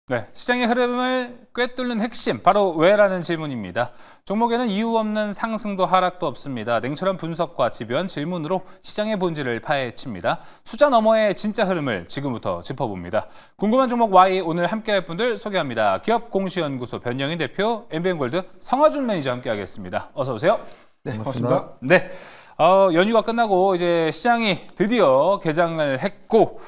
네, 시장의 흐름을 꿰뚫는 핵심, 바로 왜라는 질문입니다. 종목에는 이유 없는 상승도 하락도 없습니다. 냉철한 분석과 집요한 질문으로 시장의 본질을 파헤칩니다. 숫자 너머의 진짜 흐름을 지금부터 짚어봅니다. 궁금한 종목 Y 오늘 함께할 분들 소개합니다. 기업공시연구소 변영인 대표, MBN골드 성화준 매니저 함께하겠습니다. 어서 오세요. 네, 반갑습니다. 네, 연휴가 끝나고 이제 시장이 드디어 개장을 했고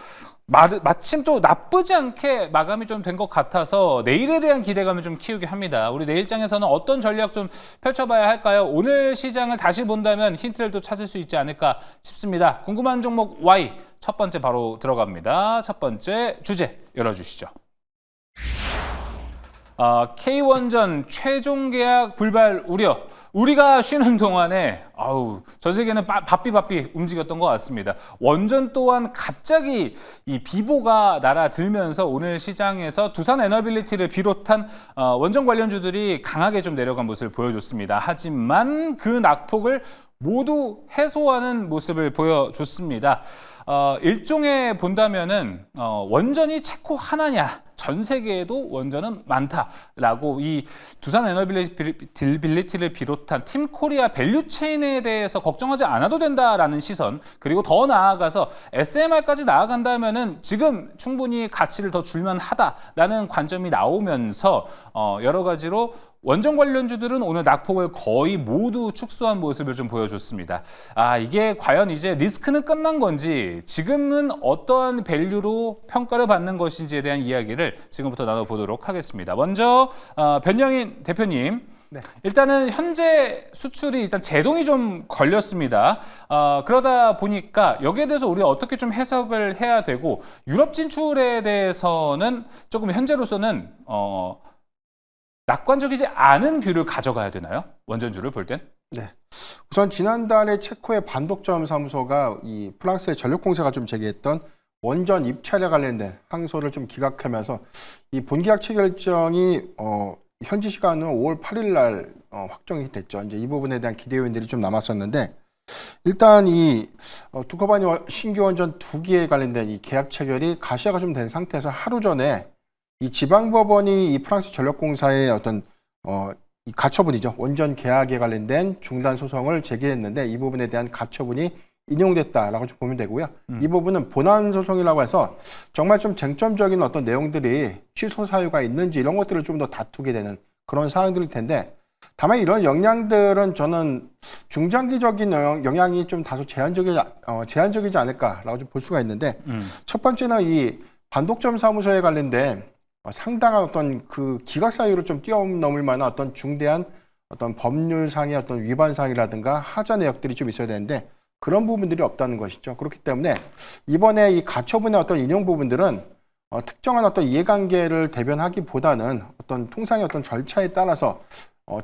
마침 또 나쁘지 않게 마감이 좀 된 것 같아서 내일에 대한 기대감을 좀 키우게 합니다. 우리 내일장에서는 어떤 전략 좀 펼쳐봐야 할까요? 오늘 시장을 다시 본다면 힌트를 또 찾을 수 있지 않을까 싶습니다. 궁금한 종목 Y 첫 번째 바로 들어갑니다. 첫 번째 주제 열어주시죠. K원전 최종 계약 불발 우려. 우리가 쉬는 동안에 전 세계는 바삐 움직였던 것 같습니다. 원전 또한 갑자기 이 비보가 날아들면서 오늘 시장에서 두산 에너빌리티를 비롯한 원전 관련주들이 강하게 좀 내려간 모습을 보여줬습니다. 하지만 그 낙폭을 모두 해소하는 모습을 보여줬습니다. 일종의 본다면은 원전이 채코 하나냐? 전 세계에도 원전은 많다라고 이 두산 에너빌리티를 비롯한 팀 코리아 밸류체인에 대해서 걱정하지 않아도 된다라는 시선, 그리고 더 나아가서 SMR까지 나아간다면은 지금 충분히 가치를 더 줄만하다라는 관점이 나오면서 여러 가지로 원전 관련주들은 오늘 낙폭을 거의 모두 축소한 모습을 좀 보여줬습니다. 이게 과연 이제 리스크는 끝난 건지 지금은 어떠한 밸류로 평가를 받는 것인지에 대한 이야기를 지금부터 나눠보도록 하겠습니다. 먼저 변영인 대표님. 네. 일단은 현재 수출이 일단 제동이 좀 걸렸습니다. 그러다 보니까 여기에 대해서 우리가 어떻게 좀 해석을 해야 되고 유럽 진출에 대해서는 조금 현재로서는 낙관적이지 않은 뷰를 가져가야 되나요? 원전주를 볼 땐? 네. 우선 지난달에 체코의 반독점 사무소가 이 프랑스의 전력공사가 좀 제기했던 원전 입찰에 관련된 항소를 좀 기각하면서 이 본계약 체결정이 현지 시간으로 5월 8일 날 확정이 됐죠. 이제 이 부분에 대한 기대 요인들이 좀 남았었는데 일단 이 두커바니 신규 원전 2기에 관련된 이 계약 체결이 가시화가 좀 된 상태에서 하루 전에 이 지방법원이 이 프랑스 전력공사의 어떤 이 가처분이죠. 원전 계약에 관련된 중단 소송을 제기했는데 이 부분에 대한 가처분이 인용됐다라고 좀 보면 되고요. 이 부분은 본안 소송이라고 해서 정말 좀 쟁점적인 어떤 내용들이 취소 사유가 있는지 이런 것들을 좀 더 다투게 되는 그런 사항들일 텐데 다만 이런 영향들은 저는 중장기적인 영향이 좀 다소 제한적이지 않을까라고 좀 볼 수가 있는데 첫 번째는 이 반독점 사무소에 관련된 상당한 어떤 그 기각 사유를 좀 뛰어넘을 만한 어떤 중대한 어떤 법률상의 어떤 위반 사항이라든가 하자 내역들이 좀 있어야 되는데 그런 부분들이 없다는 것이죠. 그렇기 때문에 이번에 이 가처분의 어떤 인용 부분들은 특정한 어떤 이해관계를 대변하기보다는 어떤 통상의 어떤 절차에 따라서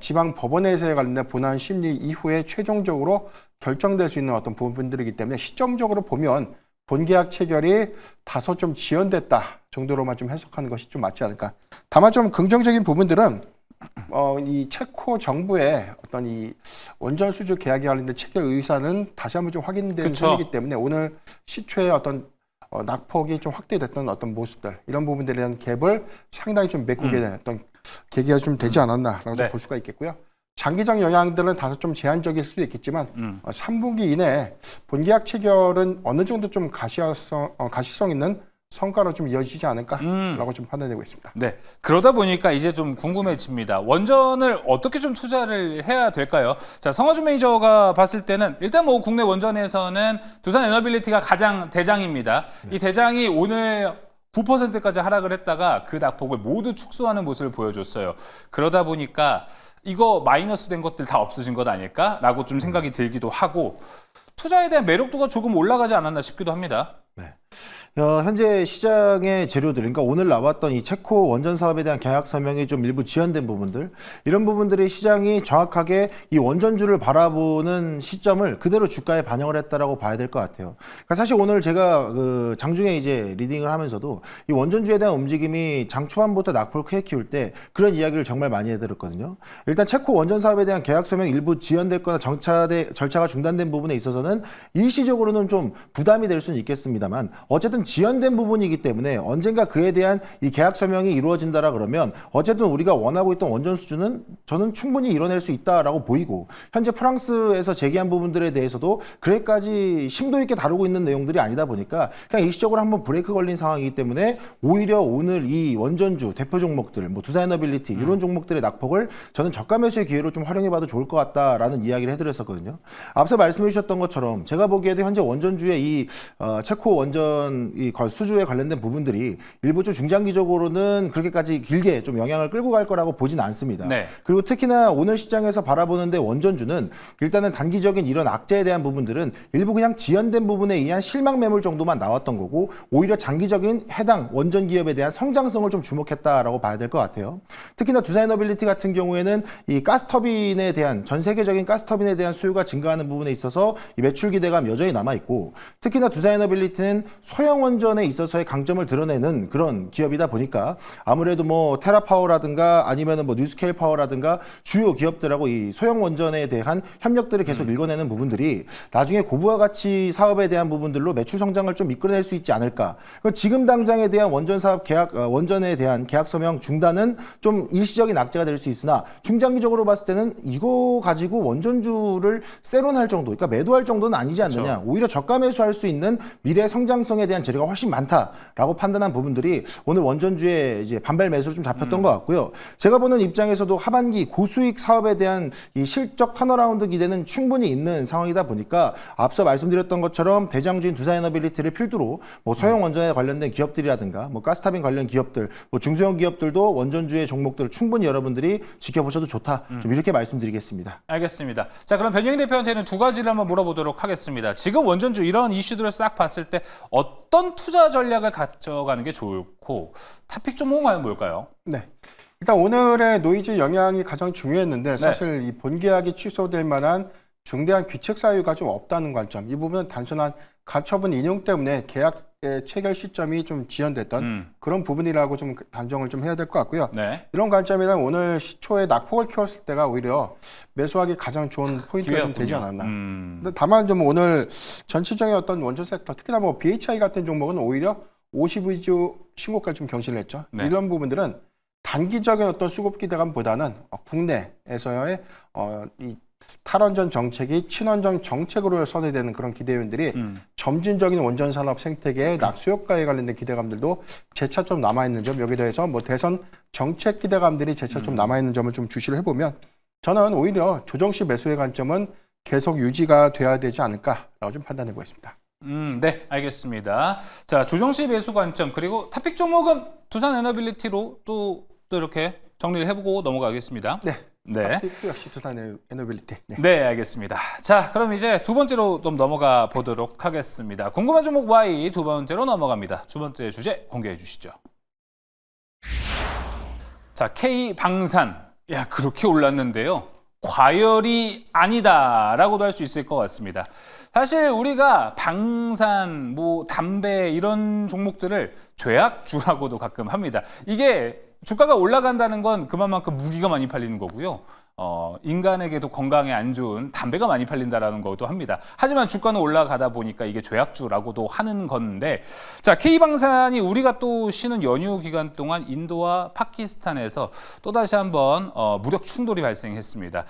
지방 법원에서에 관련된 본안 심리 이후에 최종적으로 결정될 수 있는 어떤 부분들이기 때문에 시점적으로 보면 본계약 체결이 다소 좀 지연됐다 정도로만 좀 해석하는 것이 좀 맞지 않을까. 다만 좀 긍정적인 부분들은 이 체코 정부의 어떤 이 원전 수주 계약에 관련된 체결 의사는 다시 한번 좀 확인된 셈이기 때문에 오늘 시초의 어떤 낙폭이 좀 확대됐던 어떤 모습들 이런 부분들에 대한 갭을 상당히 좀 메꾸게 되는 어떤 계기가 좀 되지 않았나라고 네. 볼 수가 있겠고요. 장기적 영향들은 다소 좀 제한적일 수도 있겠지만 3분기 이내에 본계약 체결은 어느 정도 좀 가시성 있는 성과로 좀 이어지지 않을까라고 좀 판단되고 있습니다. 네, 그러다 보니까 이제 좀 궁금해집니다. 원전을 어떻게 좀 투자를 해야 될까요? 자, 성화준 매니저가 봤을 때는 일단 뭐 국내 원전에서는 두산 에너빌리티가 가장 대장입니다. 네. 이 대장이 오늘 9%까지 하락을 했다가 그 낙폭을 모두 축소하는 모습을 보여줬어요. 그러다 보니까 이거 마이너스 된 것들 다 없어진 것 아닐까라고 좀 생각이 들기도 하고 투자에 대한 매력도가 조금 올라가지 않았나 싶기도 합니다. 네. 현재 시장의 재료들, 그러니까 오늘 나왔던 이 체코 원전 사업에 대한 계약 서명이 좀 일부 지연된 부분들, 이런 부분들이 시장이 정확하게 이 원전주를 바라보는 시점을 그대로 주가에 반영을 했다라고 봐야 될 것 같아요. 그러니까 사실 오늘 제가 그 장중에 이제 리딩을 하면서도 이 원전주에 대한 움직임이 장 초반부터 낙폭을 크게 키울 때 그런 이야기를 정말 많이 해드렸거든요. 일단 체코 원전 사업에 대한 계약 서명이 일부 지연됐거나 절차가 중단된 부분에 있어서는 일시적으로는 좀 부담이 될 수는 있겠습니다만 어쨌든 어쨌든 지연된 부분이기 때문에 언젠가 그에 대한 이 계약 서명이 이루어진다라 그러면 어쨌든 우리가 원하고 있던 원전 수준은 저는 충분히 이뤄낼 수 있다라고 보이고, 현재 프랑스에서 제기한 부분들에 대해서도 그래까지 심도 있게 다루고 있는 내용들이 아니다 보니까 그냥 일시적으로 한번 브레이크 걸린 상황이기 때문에 오히려 오늘 이 원전주 대표 종목들, 뭐 두산에너빌리티 이런 종목들의 낙폭을 저는 저가 매수의 기회로 좀 활용해봐도 좋을 것 같다라는 이야기를 해드렸었거든요. 앞서 말씀해 주셨던 것처럼 제가 보기에도 현재 원전주의 이 체코 원전 이 수주에 관련된 부분들이 일부 좀 중장기적으로는 그렇게까지 길게 좀 영향을 끌고 갈 거라고 보진 않습니다. 네. 그리고 특히나 오늘 시장에서 바라보는데 원전주는 일단은 단기적인 이런 악재에 대한 부분들은 일부 그냥 지연된 부분에 의한 실망 매물 정도만 나왔던 거고, 오히려 장기적인 해당 원전 기업에 대한 성장성을 좀 주목했다라고 봐야 될 것 같아요. 특히나 두산에너빌리티 같은 경우에는 이 가스터빈에 대한 전 세계적인 가스터빈에 대한 수요가 증가하는 부분에 있어서 이 매출 기대감 여전히 남아 있고, 특히나 두산에너빌리티는 소형 원전에 있어서의 강점을 드러내는 그런 기업이다 보니까 아무래도 뭐 테라파워라든가 아니면은 뭐 뉴스케일 파워라든가 주요 기업들하고 이 소형 원전에 대한 협력들을 계속 읽어내는 부분들이 나중에 고부가 가치 사업에 대한 부분들로 매출 성장을 좀 이끌어낼 수 있지 않을까. 지금 당장에 대한 원전 사업 계약, 원전에 대한 계약 서명 중단은 좀 일시적인 악재가 될 수 있으나 중장기적으로 봤을 때는 이거 가지고 원전주를 세론할 정도, 그러니까 매도할 정도는 아니지 않느냐. 그렇죠. 오히려 저가 매수할 수 있는 미래 성장성에 대한 재료가 훨씬 많다라고 판단한 부분들이 오늘 원전주의 이제 반발 매수로 좀 잡혔던 것 같고요. 제가 보는 입장에서도 하반기 고수익 사업에 대한 이 실적 턴어라운드 기대는 충분히 있는 상황이다 보니까 앞서 말씀드렸던 것처럼 대장주인 두산에너빌리티를 필두로 뭐 소형 원전에 관련된 기업들이라든가 뭐 가스타빈 관련 기업들, 뭐 중소형 기업들도 원전주의 종목들을 충분히 여러분들이 지켜보셔도 좋다. 좀 이렇게 말씀드리겠습니다. 알겠습니다. 자, 그럼 변영희 대표한테는 두 가지를 한번 물어보도록 하겠습니다. 지금 원전주 이런 이슈들을 싹 봤을 때 어떤 투자 전략을 가져가는 게 좋고 탑픽 종목은 과연 뭘까요? 네. 일단 오늘의 노이즈 영향이 가장 중요했는데 사실 이 본계약이 취소될 만한 중대한 귀책 사유가 좀 없다는 관점. 이 부분은 단순한 가처분 인용 때문에 계약의 체결 시점이 좀 지연됐던 그런 부분이라고 좀 단정을 좀 해야 될 것 같고요. 네. 이런 관점이라면 오늘 시초에 낙폭을 키웠을 때가 오히려 매수하기 가장 좋은 포인트가 좀 되지 않았나. 근데 다만 좀 오늘 전체적인 어떤 원전 섹터, 특히나 뭐 BHI 같은 종목은 오히려 52주 신고가를 좀 경신을 했죠. 네. 이런 부분들은 단기적인 어떤 수급 기대감보다는 국내에서의 이 탈원전 정책이 친원전 정책으로 선회되는 그런 기대요인들이 점진적인 원전 산업 생태계의 낙수 효과에 관련된 기대감들도 재차 좀 남아 있는 점, 여기에 더해서 뭐 대선 정책 기대감들이 재차 좀 남아 있는 점을 좀 주시를 해보면 저는 오히려 조정시 매수의 관점은 계속 유지가 돼야 되지 않을까라고 좀 판단해 보겠습니다. 네, 알겠습니다. 자, 조정시 매수 관점 그리고 탑픽 종목은 두산에너빌리티로 또 이렇게 정리를 해보고 넘어가겠습니다. 네. 네. 픽스 역시 두산에너빌리티. 네. 네, 알겠습니다. 자, 그럼 이제 두 번째로 좀 넘어가 보도록 하겠습니다. 궁금한 종목 Y 두 번째로 넘어갑니다. 두 번째 주제 공개해 주시죠. 자, K방산. 야, 그렇게 올랐는데요. 과열이 아니다라고도 할 수 있을 것 같습니다. 사실 우리가 방산, 뭐 담배 이런 종목들을 죄악주라고도 가끔 합니다. 이게 주가가 올라간다는 건 그만큼 무기가 많이 팔리는 거고요. 인간에게도 건강에 안 좋은 담배가 많이 팔린다라는 것도 합니다. 하지만 주가는 올라가다 보니까 이게 죄악주라고도 하는 건데, 자, K방산이 우리가 또 쉬는 연휴 기간 동안 인도와 파키스탄에서 또다시 한번 무력 충돌이 발생했습니다.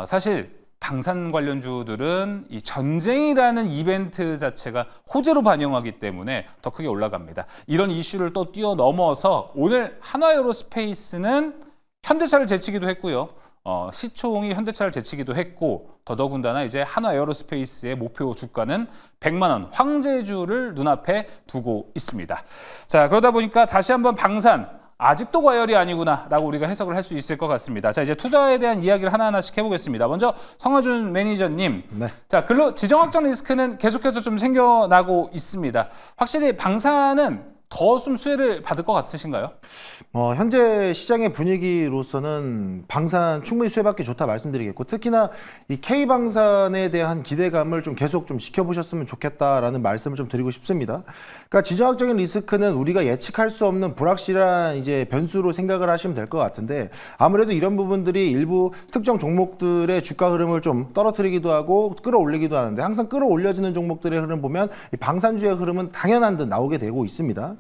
사실 방산 관련주들은 이 전쟁이라는 이벤트 자체가 호재로 반영하기 때문에 더 크게 올라갑니다. 이런 이슈를 또 뛰어넘어서 오늘 한화에어로스페이스는 현대차를 제치기도 했고요. 시총이 현대차를 제치기도 했고, 더더군다나 이제 한화에어로스페이스의 목표 주가는 100만 원 황제주를 눈앞에 두고 있습니다. 자, 그러다 보니까 다시 한번 방산 아직도 과열이 아니구나라고 우리가 해석을 할 수 있을 것 같습니다. 자, 이제 투자에 대한 이야기를 하나하나씩 해보겠습니다. 먼저 성하준 매니저님. 네. 자, 지정학적 리스크는 계속해서 좀 생겨나고 있습니다. 확실히 방산은 더 좀 수혜를 받을 것 같으신가요? 현재 시장의 분위기로서는 방산 충분히 수혜받기 좋다 말씀드리겠고, 특히나 이 K방산에 대한 기대감을 좀 계속 좀 지켜보셨으면 좋겠다라는 말씀을 좀 드리고 싶습니다. 그러니까 지정학적인 리스크는 우리가 예측할 수 없는 불확실한 이제 변수로 생각을 하시면 될 것 같은데, 아무래도 이런 부분들이 일부 특정 종목들의 주가 흐름을 좀 떨어뜨리기도 하고 끌어올리기도 하는데, 항상 끌어올려지는 종목들의 흐름 보면 이 방산주의 흐름은 당연한 듯 나오게 되고 있습니다.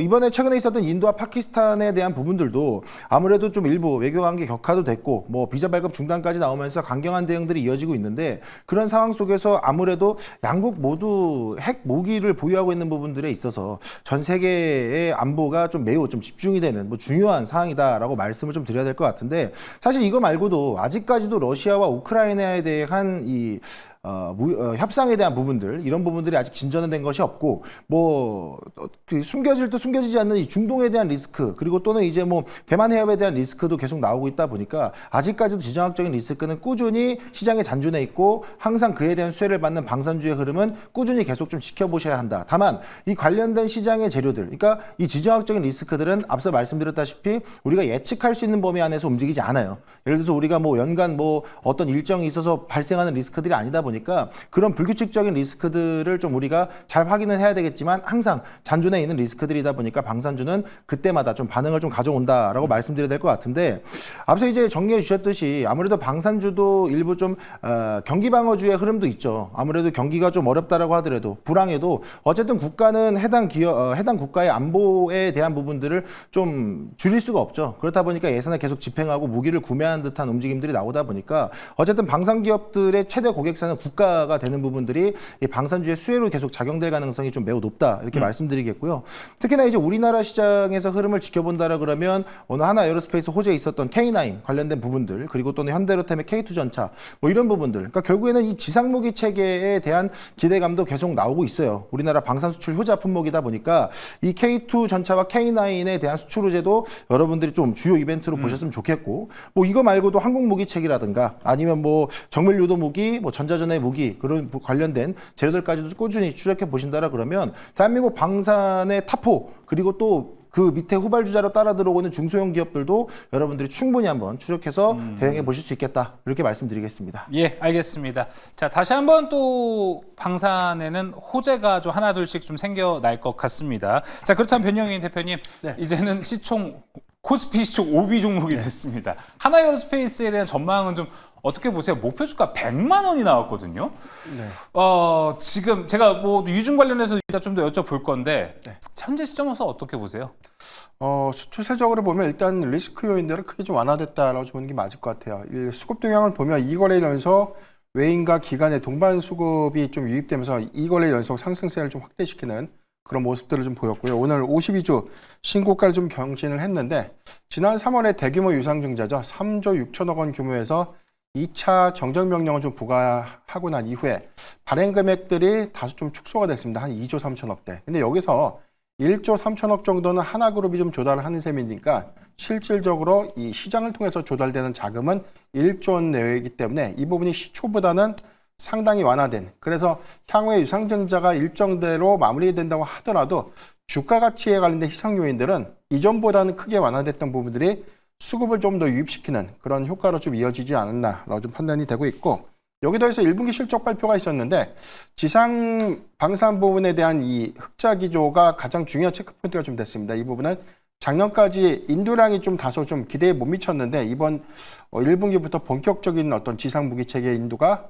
이번에 최근에 있었던 인도와 파키스탄에 대한 부분들도 아무래도 좀 일부 외교관계 격화도 됐고, 뭐 비자 발급 중단까지 나오면서 강경한 대응들이 이어지고 있는데, 그런 상황 속에서 아무래도 양국 모두 핵 무기를 보유하고 있는 부분들에 있어서 전 세계의 안보가 좀 매우 좀 집중이 되는 뭐 중요한 상황이다라고 말씀을 좀 드려야 될 것 같은데, 사실 이거 말고도 아직까지도 러시아와 우크라이나에 대한 이 협상에 대한 부분들, 이런 부분들이 아직 진전은 된 것이 없고, 그 숨겨질 듯 숨겨지지 않는 이 중동에 대한 리스크, 그리고 또는 이제 뭐 대만 해협에 대한 리스크도 계속 나오고 있다 보니까 아직까지도 지정학적인 리스크는 꾸준히 시장에 잔존해 있고, 항상 그에 대한 수혜를 받는 방산주의 흐름은 꾸준히 계속 좀 지켜보셔야 한다. 다만 이 관련된 시장의 재료들, 그러니까 이 지정학적인 리스크들은 앞서 말씀드렸다시피 우리가 예측할 수 있는 범위 안에서 움직이지 않아요. 예를 들어서 우리가 뭐 연간 뭐 어떤 일정이 있어서 발생하는 리스크들이 아니다 보니까 그런 불규칙적인 리스크들을 좀 우리가 잘 확인을 해야 되겠지만, 항상 잔존해 있는 리스크들이다 보니까 방산주는 그때마다 좀 반응을 좀 가져온다라고 말씀드려야 될 것 같은데, 앞서 이제 정리해 주셨듯이 아무래도 방산주도 일부 좀 경기 방어주의 흐름도 있죠. 아무래도 경기가 좀 어렵다라고 하더라도, 불황에도 어쨌든 국가는 해당 국가의 안보에 대한 부분들을 좀 줄일 수가 없죠. 그렇다 보니까 예산을 계속 집행하고 무기를 구매하는 듯한 움직임들이 나오다 보니까 어쨌든 방산 기업들의 최대 고객사는 국가가 되는 부분들이 이 방산주의 수혜로 계속 작용될 가능성이 좀 매우 높다, 이렇게 말씀드리겠고요. 특히나 이제 우리나라 시장에서 흐름을 지켜본다라 그러면 오늘 하나 에어로스페이스 호재에 있었던 K9 관련된 부분들, 그리고 또는 현대로템의 K2전차, 뭐 이런 부분들, 그러니까 결국에는 이 지상무기 체계에 대한 기대감도 계속 나오고 있어요. 우리나라 방산 수출 효자 품목이다 보니까 이 K2 전차와 K9에 대한 수출 호재도 여러분들이 좀 주요 이벤트로 보셨으면 좋겠고, 뭐 이거 말고도 항공 무기 체계라든가 아니면 뭐 정밀 유도 무기, 뭐 전자전의 무기, 그런 관련된 재료들까지도 꾸준히 추적해 보신다라 그러면 대한민국 방산의 타포, 그리고 또 그 밑에 후발주자로 따라 들어오는 중소형 기업들도 여러분들이 충분히 한번 추적해서 대응해 보실 수 있겠다, 이렇게 말씀드리겠습니다. 예, 알겠습니다. 자, 다시 한번 또 방산에는 호재가 좀 하나 둘씩 좀 생겨날 것 같습니다. 자, 그렇다면 변영인 대표님, 네. 이제는 코스피 시총 5위 종목이 됐습니다. 하나에어로스페이스에 대한 전망은 좀 어떻게 보세요? 목표 주가 100만 원이 나왔거든요. 네. 지금 제가 뭐 유증 관련해서 일단 좀 더 여쭤볼 건데, 네. 현재 시점에서 어떻게 보세요? 수출세적으로 보면 일단 리스크 요인들은 크게 좀 완화됐다라고 보는 게 맞을 것 같아요. 이 수급 동향을 보면 2거래 연속 외인과 기관의 동반 수급이 좀 유입되면서 2거래 연속 상승세를 좀 확대시키는 그런 모습들을 좀 보였고요. 오늘 52주 신고가를 좀 경신을 했는데, 지난 3월에 대규모 유상증자죠. 3조 6천억 원 규모에서 2차 정정 명령을 좀 부과하고 난 이후에 발행 금액들이 다소 좀 축소가 됐습니다. 한 2조 3천억대. 근데 여기서 1조 3천억 정도는 하나그룹이 좀 조달을 하는 셈이니까 실질적으로 이 시장을 통해서 조달되는 자금은 1조 원 내외이기 때문에 이 부분이 시초보다는 상당히 완화된, 그래서 향후에 유상증자가 일정대로 마무리된다고 하더라도 주가 가치에 관련된 희석 요인들은 이전보다는 크게 완화됐던 부분들이 수급을 좀 더 유입시키는 그런 효과로 좀 이어지지 않았나라고 좀 판단이 되고 있고, 여기 더해서 1분기 실적 발표가 있었는데 지상 방산 부분에 대한 이 흑자 기조가 가장 중요한 체크포인트가 좀 됐습니다. 이 부분은 작년까지 인도량이 좀 다소 좀 기대에 못 미쳤는데 이번 1분기부터 본격적인 어떤 지상 무기 체계 인도가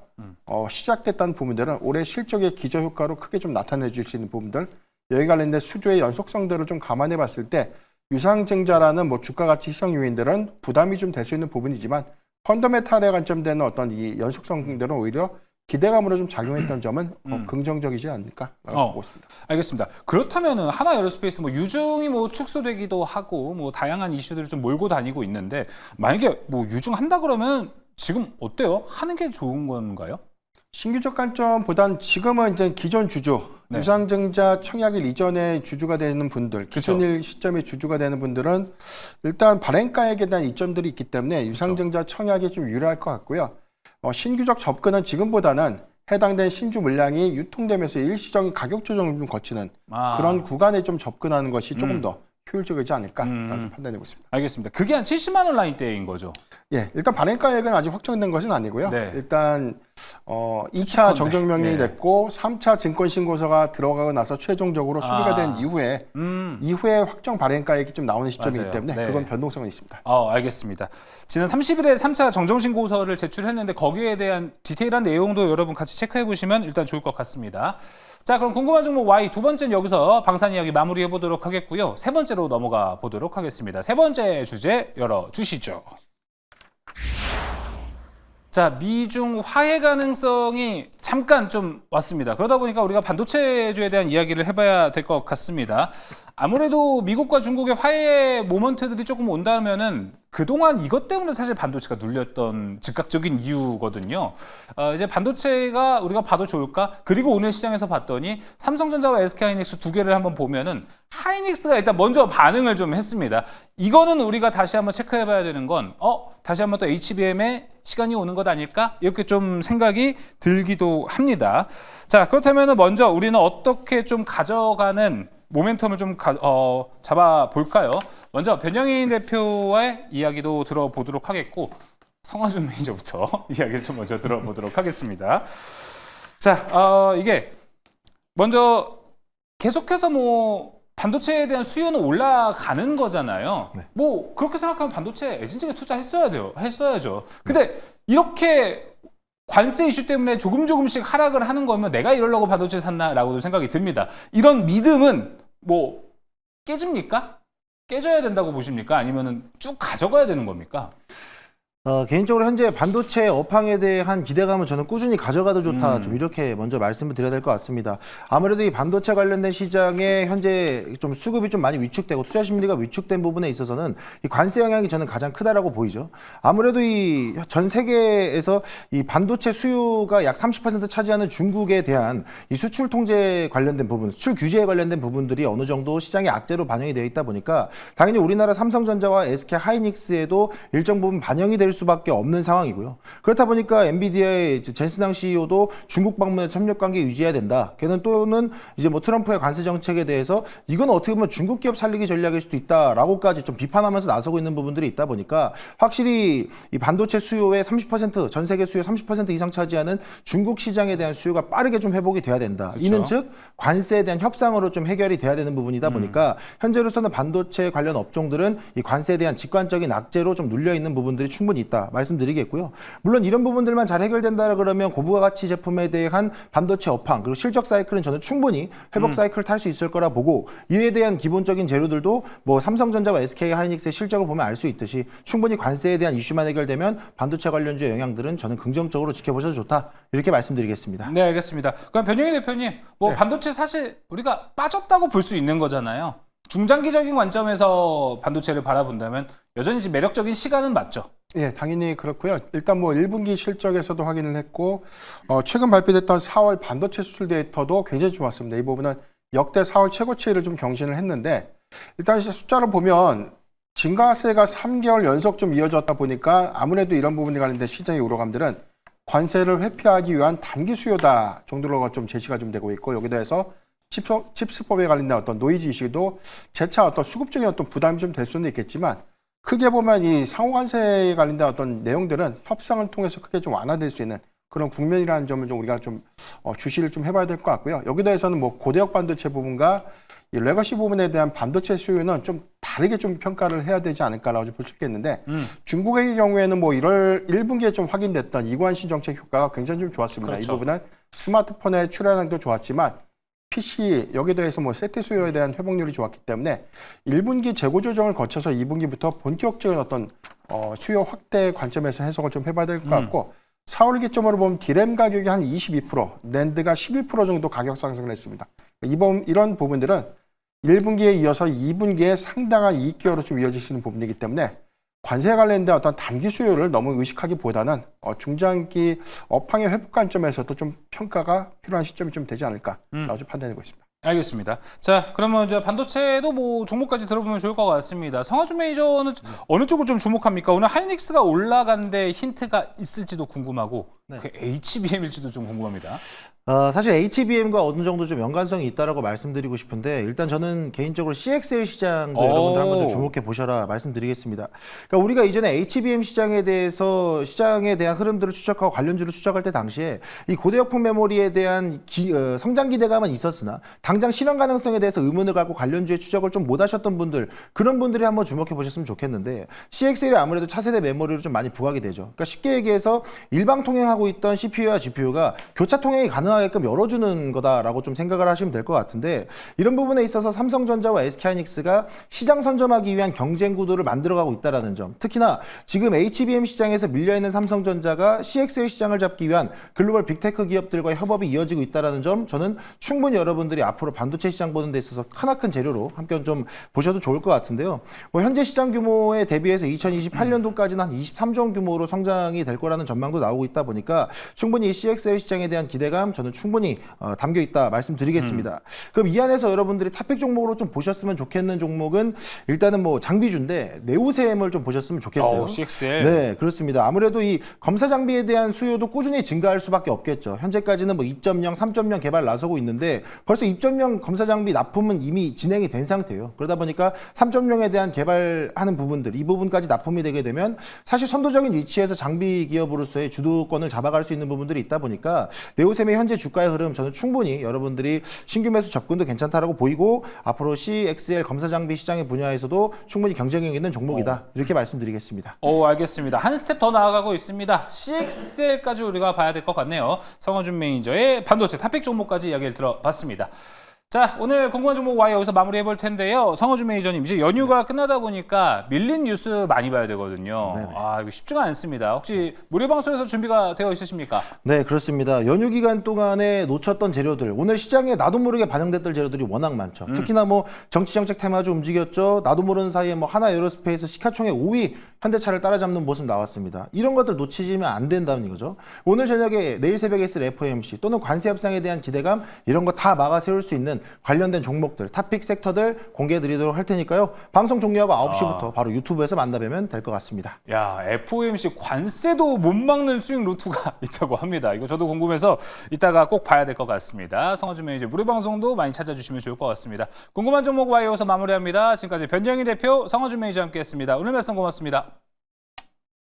시작됐다는 부분들은 올해 실적의 기저 효과로 크게 좀 나타내 줄 수 있는 부분들, 여기 관련된 수주의 연속성들을 좀 감안해 봤을 때 유상증자라는 뭐 주가 가치 희석 요인들은 부담이 좀 될 수 있는 부분이지만 펀더멘탈에 관점되는 어떤 이 연속성들은 오히려 기대감으로 좀 작용했던 점은 긍정적이지 않을까라고 보고 있습니다. 알겠습니다. 그렇다면은 하나에어로스페이스 뭐 유증이 뭐 축소되기도 하고 뭐 다양한 이슈들을 좀 몰고 다니고 있는데, 만약에 뭐 유증한다 그러면 지금 어때요? 하는 게 좋은 건가요? 신규적 관점보단 지금은 이제 기존 주주, 네. 유상증자 청약일 이전에 주주가 되는 분들, 기존일 시점에 주주가 되는 분들은 일단 발행가액에 대한 이점들이 있기 때문에 유상증자 청약이 좀 유리할 것 같고요. 신규적 접근은 지금보다는 해당된 신주 물량이 유통되면서 일시적인 가격 조정을 좀 거치는 아. 그런 구간에 좀 접근하는 것이 조금 더 효율적이지 않을까라고 좀 판단되고 있습니다. 알겠습니다. 그게 한 70만 원 라인대인 거죠. 예, 일단 발행가액은 아직 확정된 것은 아니고요. 네. 일단 2차 추측컨대. 정정 명령이 예. 됐고 3차 증권 신고서가 들어가고 나서 최종적으로 수리가 된 이후에 확정 발행가액이 좀 나오는 시점이기 맞아요. 때문에 네. 그건 변동성은 있습니다. 알겠습니다. 지난 30일에 3차 정정신고서를 제출했는데 거기에 대한 디테일한 내용도 여러분 같이 체크해 보시면 일단 좋을 것 같습니다. 자, 그럼 궁금한 종목 Y 두 번째는 여기서 방산 이야기 마무리해 보도록 하겠고요. 세 번째로 넘어가 보도록 하겠습니다. 세 번째 주제 열어주시죠. 자, 미중 화해 가능성이 잠깐 좀 왔습니다. 그러다 보니까 우리가 반도체주에 대한 이야기를 해봐야 될 것 같습니다. 아무래도 미국과 중국의 화해 모먼트들이 조금 온다면은 그동안 이것 때문에 사실 반도체가 눌렸던 즉각적인 이유거든요. 이제 반도체가 우리가 봐도 좋을까? 그리고 오늘 시장에서 봤더니 삼성전자와 SK하이닉스 두 개를 한번 보면은 하이닉스가 일단 먼저 반응을 좀 했습니다. 이거는 우리가 다시 한번 체크해봐야 되는 건 다시 한번 또 HBM의 시간이 오는 것 아닐까? 이렇게 좀 생각이 들기도 합니다. 자, 그렇다면 먼저 우리는 어떻게 좀 가져가는 모멘텀을 좀 잡아볼까요? 먼저 변영인 대표와의 이야기도 들어보도록 하겠고 성화준 매니저부터 이야기를 좀 먼저 들어보도록 하겠습니다. 자, 이게 먼저 계속해서 반도체에 대한 수요는 올라가는 거잖아요. 네. 그렇게 생각하면 반도체 애진적에 했어야죠. 근데 이렇게 관세 이슈 때문에 조금씩 하락을 하는 거면 내가 이러려고 반도체 샀나라고도 생각이 듭니다. 이런 믿음은 깨집니까? 깨져야 된다고 보십니까? 아니면은 쭉 가져가야 되는 겁니까? 개인적으로 현재 반도체 업황에 대한 기대감은 저는 꾸준히 가져가도 좋다. 좀 이렇게 먼저 말씀을 드려야 될 것 같습니다. 아무래도 이 반도체 관련된 시장에 현재 좀 수급이 좀 많이 위축되고 투자 심리가 위축된 부분에 있어서는 이 관세 영향이 저는 가장 크다라고 보이죠. 아무래도 이 전 세계에서 이 반도체 수요가 약 30% 차지하는 중국에 대한 이 수출 통제 관련된 부분, 수출 규제에 관련된 부분들이 어느 정도 시장의 악재로 반영이 되어 있다 보니까 당연히 우리나라 삼성전자와 SK 하이닉스에도 일정 부분 반영이 될 수밖에 없는 상황이고요. 그렇다 보니까 엔비디아의 젠스낭 CEO도 중국 방문에서 협력 관계 유지해야 된다. 걔는 또는 이제 트럼프의 관세 정책에 대해서 이건 어떻게 보면 중국 기업 살리기 전략일 수도 있다라고까지 좀 비판하면서 나서고 있는 부분들이 있다 보니까 확실히 이 반도체 수요의 30%, 전 세계 수요 30% 이상 차지하는 중국 시장에 대한 수요가 빠르게 좀 회복이 돼야 된다. 그쵸. 이는 즉 관세에 대한 협상으로 좀 해결이 돼야 되는 부분이다 보니까 현재로서는 반도체 관련 업종들은 이 관세에 대한 직관적인 악재로 좀 눌려 있는 부분들이 충분히 있다 말씀드리겠고요. 물론 이런 부분들만 잘 해결된다 그러면 고부가 가치 제품에 대한 반도체 업황 그리고 실적 사이클은 저는 충분히 회복 사이클을 탈 수 있을 거라 보고 이에 대한 기본적인 재료들도 삼성전자와 SK 하이닉스의 실적을 보면 알 수 있듯이 충분히 관세에 대한 이슈만 해결되면 반도체 관련주의 영향들은 저는 긍정적으로 지켜보셔도 좋다 이렇게 말씀드리겠습니다. 네, 알겠습니다. 그럼 변영희 대표님, 반도체 사실 우리가 빠졌다고 볼 수 있는 거잖아요. 중장기적인 관점에서 반도체를 바라본다면 여전히 이제 매력적인 시간은 맞죠? 예, 당연히 그렇고요. 일단 1분기 실적에서도 확인을 했고 최근 발표됐던 4월 반도체 수출 데이터도 굉장히 좋았습니다. 이 부분은 역대 4월 최고치를 좀 경신을 했는데 일단 숫자를 보면 증가세가 3개월 연속 좀 이어졌다 보니까 아무래도 이런 부분에 관련된 시장의 우려감들은 관세를 회피하기 위한 단기 수요다 정도로 좀 제시가 좀 되고 있고 여기에 대해서 칩스법에 관련된 어떤 노이즈 이슈도 재차 수급적인 부담이 좀 될 수는 있겠지만 크게 보면 이 상호관세에 관련된 어떤 내용들은 협상을 통해서 크게 좀 완화될 수 있는 그런 국면이라는 점을 좀 우리가 좀 주시를 좀 해봐야 될 것 같고요. 여기에 대해서는 고대역 반도체 부분과 이 레거시 부분에 대한 반도체 수요는 좀 다르게 좀 평가를 해야 되지 않을까라고 볼 수 있겠는데 중국의 경우에는 1분기에 좀 확인됐던 이관신 정책 효과가 굉장히 좀 좋았습니다. 그렇죠. 이 부분은 스마트폰의 출하량도 좋았지만 PC 여기에 대해서 세트 수요에 대한 회복률이 좋았기 때문에 1분기 재고 조정을 거쳐서 2분기부터 본격적인 어떤 수요 확대 관점에서 해석을 좀 해봐야 될 것 같고 4월 기점으로 보면 디램 가격이 한 22%, 낸드가 11% 정도 가격 상승을 했습니다. 이런 부분들은 1분기에 이어서 2분기에 상당한 이익 기여로 좀 이어질 수 있는 부분이기 때문에 관세에 관련된 어떤 단기 수요를 너무 의식하기보다는 중장기 업황의 회복 관점에서도 좀 평가가 필요한 시점이 좀 되지 않을까라고 좀 판단하고 있습니다. 알겠습니다. 자, 그러면 이제 반도체도 뭐 종목까지 들어보면 좋을 것 같습니다. 성화준 매니저는 어느 쪽을 좀 주목합니까? 오늘 하이닉스가 올라간데 힌트가 있을지도 궁금하고 그 HBM일지도 좀 궁금합니다. 사실 HBM과 어느 정도 좀 연관성이 있다라고 말씀드리고 싶은데 일단 저는 개인적으로 CXL 시장도 여러분들 한번 좀 주목해 보셔라 말씀드리겠습니다. 그러니까 우리가 이전에 HBM 시장에 대한 흐름들을 추적하고 관련주를 추적할 때 당시에 이 고대역폭 메모리에 대한 성장 기대감은 있었으나 당장 실현 가능성에 대해서 의문을 갖고 관련주의 추적을 좀 못 하셨던 분들 그런 분들이 한번 주목해 보셨으면 좋겠는데 CXL이 아무래도 차세대 메모리로 좀 많이 부각이 되죠. 그러니까 쉽게 얘기해서 일방 통행하고 있던 CPU와 GPU가 교차 통행이 가능하게끔 열어주는 거다라고 좀 생각을 하시면 될 것 같은데 이런 부분에 있어서 삼성전자와 SK하이닉스가 시장 선점하기 위한 경쟁 구도를 만들어가고 있다는 점 특히나 지금 HBM 시장에서 밀려있는 삼성전자가 CXL 시장을 잡기 위한 글로벌 빅테크 기업들과의 협업이 이어지고 있다는 점 저는 충분히 여러분들이 앞으로 반도체 시장 보는 데 있어서 크나큰 재료로 함께 좀 보셔도 좋을 것 같은데요. 뭐 현재 시장 규모에 대비해서 2028년도까지는 한 23조 원 규모로 성장이 될 거라는 전망도 나오고 있다 보니까 충분히 CXL 시장에 대한 기대감 저는 충분히 담겨 있다 말씀드리겠습니다. 그럼 이 안에서 여러분들이 탑픽 종목으로 좀 보셨으면 좋겠는 종목은 일단은 뭐 장비주인데 네오셈을 좀 보셨으면 좋겠어요. CXL. 네, 그렇습니다. 아무래도 이 검사 장비에 대한 수요도 꾸준히 증가할 수밖에 없겠죠. 현재까지는 뭐 2.0, 3.0 개발 나서고 있는데 벌써 2.0 검사 장비 납품은 이미 진행이 된 상태예요. 그러다 보니까 3.0에 대한 개발하는 부분들, 이 부분까지 납품이 되게 되면 사실 선도적인 위치에서 장비 기업으로서의 주도권을 잡아갈 수 있는 부분들이 있다 보니까 네오셈의 현재 주가의 흐름 저는 충분히 여러분들이 신규 매수 접근도 괜찮다라고 보이고 앞으로 CXL 검사 장비 시장의 분야에서도 충분히 경쟁력 있는 종목이다. 이렇게 말씀드리겠습니다. 알겠습니다. 한 스텝 더 나아가고 있습니다. CXL까지 우리가 봐야 될 것 같네요. 성화준 매니저의 반도체 탑픽 종목까지 이야기를 들어봤습니다. 자, 오늘 궁금한 종목 Y 여기서 마무리해 볼 텐데요. 성화준 매니저님, 이제 연휴가 끝나다 보니까 밀린 뉴스 많이 봐야 되거든요. 네네. 이거 쉽지가 않습니다. 혹시 무료 방송에서 준비가 되어 있으십니까? 네, 그렇습니다. 연휴 기간 동안에 놓쳤던 재료들, 오늘 시장에 나도 모르게 반영됐던 재료들이 워낙 많죠. 특히나 뭐 정치정책 테마주 움직였죠. 나도 모르는 사이에 뭐 하나 에어로스페이스 시가총액 5위 현대차를 따라잡는 모습 나왔습니다. 이런 것들 놓치시면 안 된다는 거죠. 오늘 저녁에 내일 새벽에 있을 FOMC 또는 관세 협상에 대한 기대감 이런 거 다 막아 세울 수 있는 관련된 종목들, 탑픽 섹터들 공개해 드리도록 할 테니까요. 방송 종료하고 9시부터 바로 유튜브에서 만나뵈면 될 것 같습니다. 야, FOMC 관세도 못 막는 수익 루트가 있다고 합니다. 이거 저도 궁금해서 이따가 꼭 봐야 될 것 같습니다. 성화준 매니저 무료 방송도 많이 찾아주시면 좋을 것 같습니다. 궁금한 종목 와이어서 마무리합니다. 지금까지 변정희 대표, 성화준 매니저 함께했습니다. 오늘 말씀 고맙습니다.